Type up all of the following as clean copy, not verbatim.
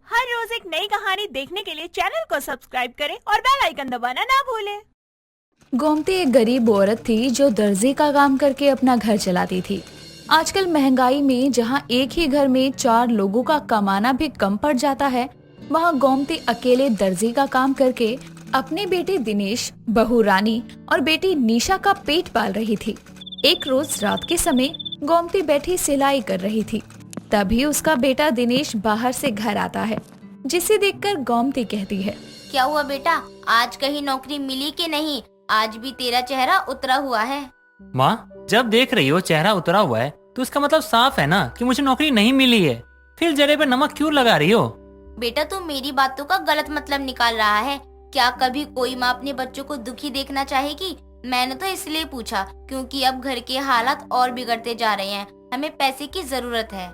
हर रोज एक नई कहानी देखने के लिए चैनल को सब्सक्राइब करें और बेल आइकन दबाना ना भूलें। गोमती एक गरीब औरत थी जो दर्जी का काम करके अपना घर चलाती थी। आजकल महंगाई में जहां एक ही घर में 4 लोगों का कमाना भी कम पड़ जाता है, वहां गोमती अकेले दर्जी का काम करके अपने बेटे दिनेश, बहू रानी और बेटी निशा का पेट पाल रही थी। एक रोज रात के समय गोमती बैठी सिलाई कर रही थी। तभी उसका बेटा दिनेश बाहर से घर आता है, जिसे देखकर गोमती कहती है, क्या हुआ बेटा, आज कहीं नौकरी मिली कि नहीं? आज भी तेरा चेहरा उतरा हुआ है। माँ, जब देख रही हो चेहरा उतरा हुआ है तो इसका मतलब साफ है ना कि मुझे नौकरी नहीं मिली है। फिर जरे पे नमक क्यों लगा रही हो? बेटा तू मेरी बातों का गलत मतलब निकाल रहा है। क्या कभी कोई माँ अपने बच्चों को दुखी देखना चाहेगी? मैंने तो इसलिए पूछा क्योंकि अब घर के हालात और बिगड़ते जा रहे हैं, हमें पैसे की जरूरत है।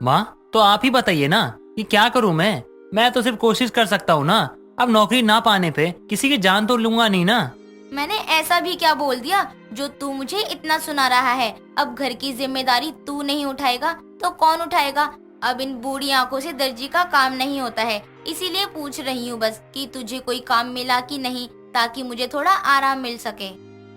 माँ, तो आप ही बताइए ना कि क्या करूँ मैं तो सिर्फ कोशिश कर सकता हूँ ना। अब नौकरी ना पाने पे किसी की जान तो लूंगा नहीं ना। मैंने ऐसा भी क्या बोल दिया जो तू मुझे इतना सुना रहा है? अब घर की जिम्मेदारी तू नहीं उठाएगा तो कौन उठाएगा? अब इन बूढ़ी आंखों से दर्जी का काम नहीं होता है, इसीलिए पूछ रही हूँ बस कि तुझे कोई काम मिला कि नहीं, ताकि मुझे थोड़ा आराम मिल सके।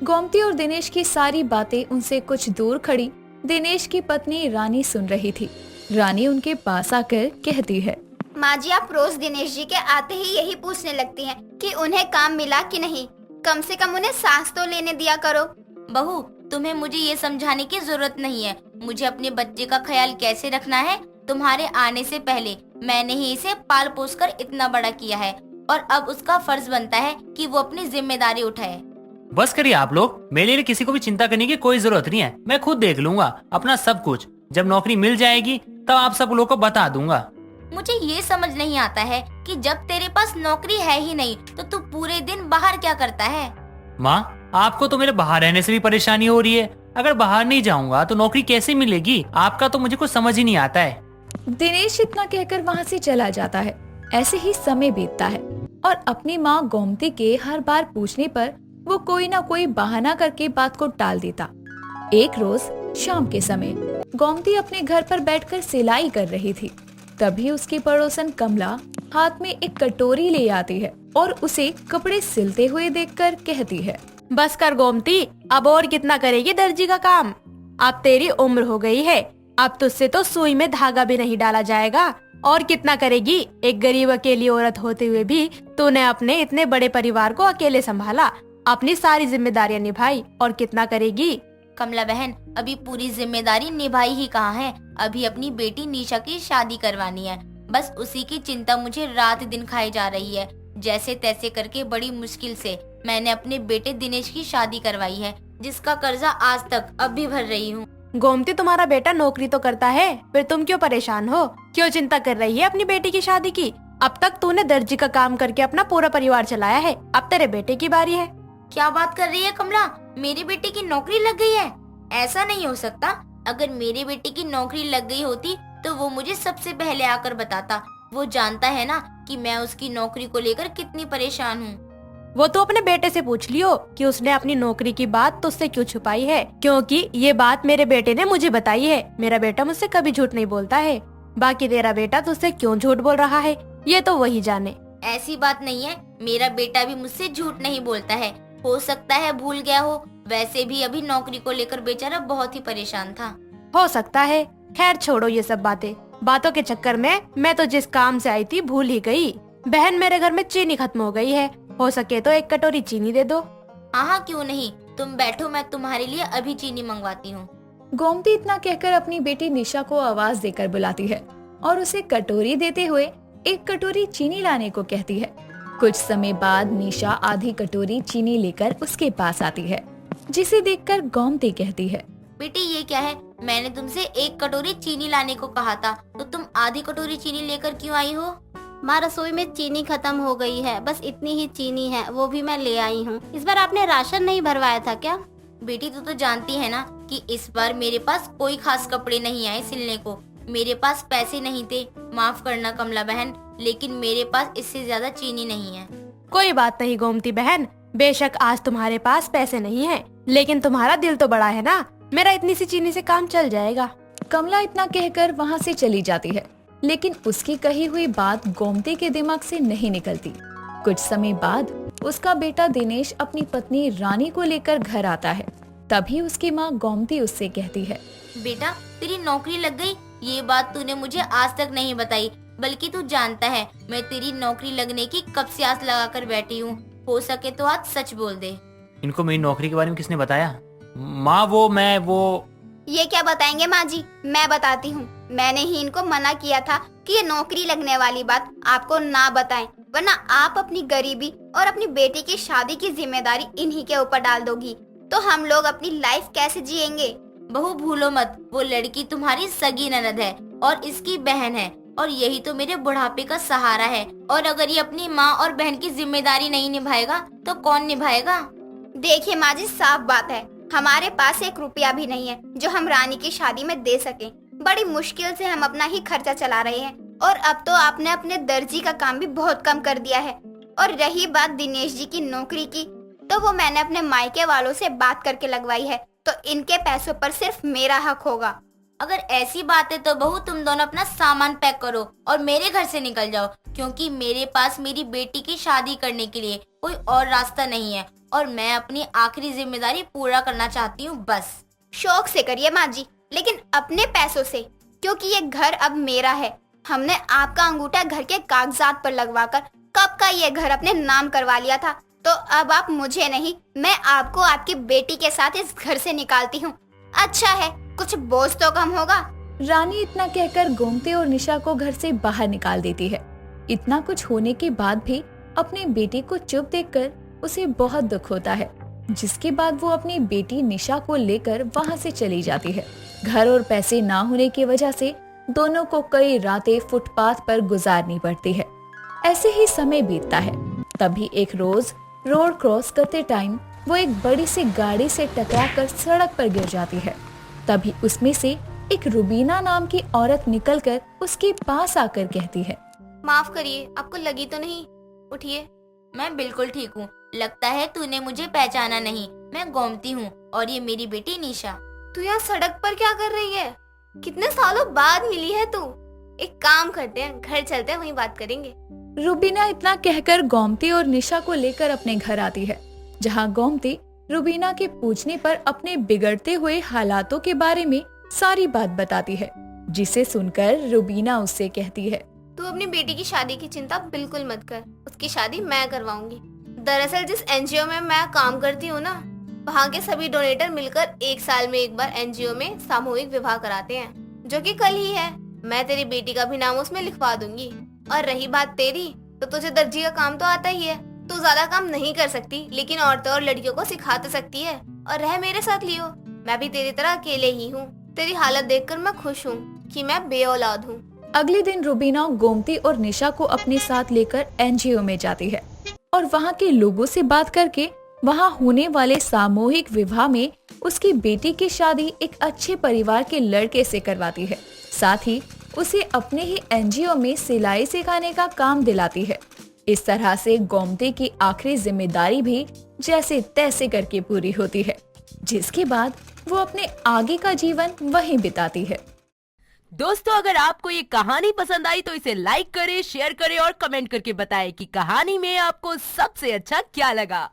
गोमती और दिनेश की सारी बातें उनसे कुछ दूर खड़ी दिनेश की पत्नी रानी सुन रही थी। रानी उनके पास आकर कहती है, माँ जी, आप रोज दिनेश जी के आते ही यही पूछने लगती हैं कि उन्हें काम मिला कि नहीं। कम से कम उन्हें सांस तो लेने दिया करो। बहू, तुम्हें मुझे ये समझाने की जरूरत नहीं है मुझे अपने बच्चे का ख्याल कैसे रखना है। तुम्हारे आने से पहले मैंने ही इसे पाल पोस कर इतना बड़ा किया है और अब उसका फर्ज बनता है कि वो अपनी जिम्मेदारी उठाए। बस करिए आप लोग, मेरे लिए किसी को भी चिंता करने की कोई जरूरत नहीं है। मैं खुद देख लूंगा अपना सब कुछ। जब नौकरी मिल जाएगी तब आप सब लोगों को बता दूंगा। मुझे ये समझ नहीं आता है कि जब तेरे पास नौकरी है ही नहीं तो तू पूरे दिन बाहर क्या करता है? माँ, आपको तो मेरे बाहर रहने से भी परेशानी हो रही है। अगर बाहर नहीं जाऊंगा तो नौकरी कैसे मिलेगी? आपका तो मुझे कुछ समझ ही नहीं आता है। दिनेश इतना कहकर वहाँ से चला जाता है। ऐसे ही समय बीतता है और अपनी माँ गोमती के हर बार पूछने पर वो कोई ना कोई बहाना करके बात को टाल देता। एक रोज शाम के समय गोमती अपने घर पर बैठकर सिलाई कर रही थी। तभी उसकी पड़ोसन कमला हाथ में एक कटोरी ले आती है और उसे कपड़े सिलते हुए देखकर कहती है, बस कर गोमती, अब और कितना करेगी दर्जी का काम? अब तेरी उम्र हो गई है, अब तुझसे तो सुई में धागा भी नहीं डाला जाएगा। और कितना करेगी? एक गरीब अकेली औरत होते हुए भी तूने अपने इतने बड़े परिवार को अकेले संभाला, अपनी सारी जिम्मेदारियां निभाई, और कितना करेगी? कमला बहन, अभी पूरी जिम्मेदारी निभाई ही कहाँ है। अभी अपनी बेटी निशा की शादी करवानी है, बस उसी की चिंता मुझे रात दिन खाई जा रही है। जैसे तैसे करके बड़ी मुश्किल से मैंने अपने बेटे दिनेश की शादी करवाई है, जिसका कर्जा आज तक अब भी भर रही हूँ। गोमती, तुम्हारा बेटा नौकरी तो करता है, फिर तुम क्यों परेशान हो? क्यों चिंता कर रही है अपनी बेटी की शादी की? अब तक तूने दर्जी का काम करके अपना पूरा परिवार चलाया है, अब तेरे बेटे की बारी है। क्या बात कर रही है कमला? मेरी बेटी की नौकरी लग गई है? ऐसा नहीं हो सकता। अगर मेरी बेटी की नौकरी लग गई होती तो वो मुझे सबसे पहले आकर बताता। वो जानता है ना कि मैं उसकी नौकरी को लेकर कितनी परेशान हूँ। वो तो अपने बेटे से पूछ लियो कि उसने अपनी नौकरी की बात तुझसे क्यों छुपाई है, क्योंकि ये बात मेरे बेटे ने मुझे बताई है। मेरा बेटा मुझसे कभी झूठ नहीं बोलता है। बाकी तेरा बेटा तुझसे क्यों झूठ बोल रहा है, ये तो वही जाने। ऐसी बात नहीं है, मेरा बेटा भी मुझसे झूठ नहीं बोलता है। हो सकता है भूल गया हो, वैसे भी अभी नौकरी को लेकर बेचारा बहुत ही परेशान था। हो सकता है, खैर छोड़ो ये सब बातों के चक्कर में मैं तो जिस काम से आई थी भूल ही गई। बहन, मेरे घर में चीनी खत्म हो गई है, हो सके तो एक कटोरी चीनी दे दो। हाँ, क्यों नहीं, तुम बैठो, मैं तुम्हारे लिए अभी चीनी मंगवाती हूँ। गोमती इतना कहकर अपनी बेटी निशा को आवाज देकर बुलाती है और उसे कटोरी देते हुए एक कटोरी चीनी लाने को कहती है। कुछ समय बाद निशा आधी कटोरी चीनी लेकर उसके पास आती है, जिसे देखकर गोमती कहती है, बेटी ये क्या है? मैंने तुमसे एक कटोरी चीनी लाने को कहा था, तो तुम आधी कटोरी चीनी लेकर क्यों आई हो? माँ, रसोई में चीनी खत्म हो गई है, बस इतनी ही चीनी है, वो भी मैं ले आई हूँ। इस बार आपने राशन नहीं भरवाया था क्या? बेटी तू तो जानती है ना कि इस बार मेरे पास कोई खास कपड़े नहीं आए सिलने को। मेरे पास पैसे नहीं थे, माफ करना कमला बहन, लेकिन मेरे पास इससे ज्यादा चीनी नहीं है। कोई बात नहीं गोमती बहन, बेशक आज तुम्हारे पास पैसे नहीं है, लेकिन तुम्हारा दिल तो बड़ा है ना। मेरा इतनी सी चीनी से काम चल जाएगा। कमला इतना कहकर वहाँ से चली जाती है, लेकिन उसकी कही हुई बात गोमती के दिमाग से नहीं निकलती। कुछ समय बाद उसका बेटा दिनेश अपनी पत्नी रानी को लेकर घर आता है। तभी उसकी माँ गोमती उससे कहती है, बेटा तेरी नौकरी लग गई, ये बात तूने मुझे आज तक नहीं बताई, बल्कि तू जानता है मैं तेरी नौकरी लगने की कब से आस लगा कर बैठी हूँ। हो सके तो आज सच बोल दे। इनको मेरी नौकरी के बारे में किसने बताया? माँ वो ये क्या बताएंगे माँ जी, मैं बताती हूँ। मैंने ही इनको मना किया था कि ये नौकरी लगने वाली बात आपको ना बताएं, वरना आप अपनी गरीबी और अपनी बेटी की शादी की जिम्मेदारी इन्हीं के ऊपर डाल दोगी, तो हम लोग अपनी लाइफ कैसे जिएंगे। बहू भूलो मत, वो लड़की तुम्हारी सगी ननद है और इसकी बहन है, और यही तो मेरे बुढ़ापे का सहारा है। और अगर ये अपनी माँ और बहन की जिम्मेदारी नहीं निभाएगा तो कौन निभाएगा? देखिए माँ जी, साफ बात है, हमारे पास 1 रुपया भी नहीं है जो हम रानी की शादी में दे सकें। बड़ी मुश्किल से हम अपना ही खर्चा चला रहे हैं, और अब तो आपने अपने दर्जी का काम भी बहुत कम कर दिया है। और रही बात दिनेश जी की नौकरी की, तो वो मैंने अपने मायके वालों से बात करके लगवाई है, तो इनके पैसों पर सिर्फ मेरा हक होगा। अगर ऐसी बात है तो बहू तुम दोनों अपना सामान पैक करो और मेरे घर से निकल जाओ, क्योंकि मेरे पास मेरी बेटी की शादी करने के लिए कोई और रास्ता नहीं है, और मैं अपनी आखिरी जिम्मेदारी पूरा करना चाहती हूँ बस। शौक से करिए माँ जी, लेकिन अपने पैसों से, क्योंकि ये घर अब मेरा है। हमने आपका अंगूठा घर के कागजात पर लगवाकर कब का ये घर अपने नाम करवा लिया था, तो अब आप मुझे नहीं, मैं आपको आपकी बेटी के साथ इस घर से निकालती हूँ। अच्छा है, कुछ बोझ तो कम होगा। रानी इतना कहकर गोमती और निशा को घर से बाहर निकाल देती है। इतना कुछ होने के बाद भी अपनी बेटी को चुप देखकर उसे बहुत दुख होता है, जिसके बाद वो अपनी बेटी निशा को लेकर वहाँ से चली जाती है। घर और पैसे ना होने की वजह से दोनों को कई रातें फुटपाथ पर गुजारनी पड़ती है। ऐसे ही समय बीतता है। तभी एक रोज रोड क्रॉस करते टाइम वो एक बड़ी सी गाड़ी से टकराकर सड़क पर गिर जाती है। तभी उसमें से एक रुबीना नाम की औरत निकलकर उसके पास आकर कहती है, माफ करिए, आपको लगी तो नहीं? उठिए। मैं बिल्कुल ठीक हूँ। लगता है तूने मुझे पहचाना नहीं, मैं गोमती हूँ और ये मेरी बेटी निशा। तू यहाँ सड़क पर क्या कर रही है? कितने सालों बाद मिली है तू। एक काम करते हैं, घर चलते हैं, वहीं बात करेंगे। रुबीना इतना कहकर गोमती और निशा को लेकर अपने घर आती है, जहाँ गोमती रुबीना के पूछने पर अपने बिगड़ते हुए हालातों के बारे में सारी बात बताती है, जिसे सुनकर रुबीना उससे कहती है, तू अपनी बेटी की शादी की चिंता बिल्कुल मत कर, उसकी शादी मैं करवाऊंगी। दरअसल जिस एनजीओ में मैं काम करती हूँ ना, वहाँ के सभी डोनेटर मिलकर 1 साल में एक बार एनजीओ में सामूहिक विवाह कराते हैं, जो कि कल ही है। मैं तेरी बेटी का भी नाम उसमें लिखवा दूंगी। और रही बात तेरी, तो तुझे दर्जी का काम तो आता ही है। तू ज्यादा काम नहीं कर सकती, लेकिन औरतों और लड़कियों को सिखा तो सकती है। और रह मेरे साथ लियो, मैं भी तेरी तरह अकेले ही हूँ। तेरी हालत देखकर मैं खुश हूँ कि मैं बेऔलाद हूँ। अगले दिन रुबीना गोमती और निशा को अपने साथ लेकर एनजीओ में जाती है और वहाँ के लोगों से बात करके वहाँ होने वाले सामूहिक विवाह में उसकी बेटी की शादी एक अच्छे परिवार के लड़के से करवाती है। साथ ही उसे अपने ही एनजीओ में सिलाई सिखाने का काम दिलाती है। इस तरह से गोमती की आखिरी जिम्मेदारी भी जैसे तैसे करके पूरी होती है, जिसके बाद वो अपने आगे का जीवन वहीं बिताती है। दोस्तों, अगर आपको ये कहानी पसंद आई तो इसे लाइक करें, शेयर करें और कमेंट करके बताएं कि कहानी में आपको सबसे अच्छा क्या लगा।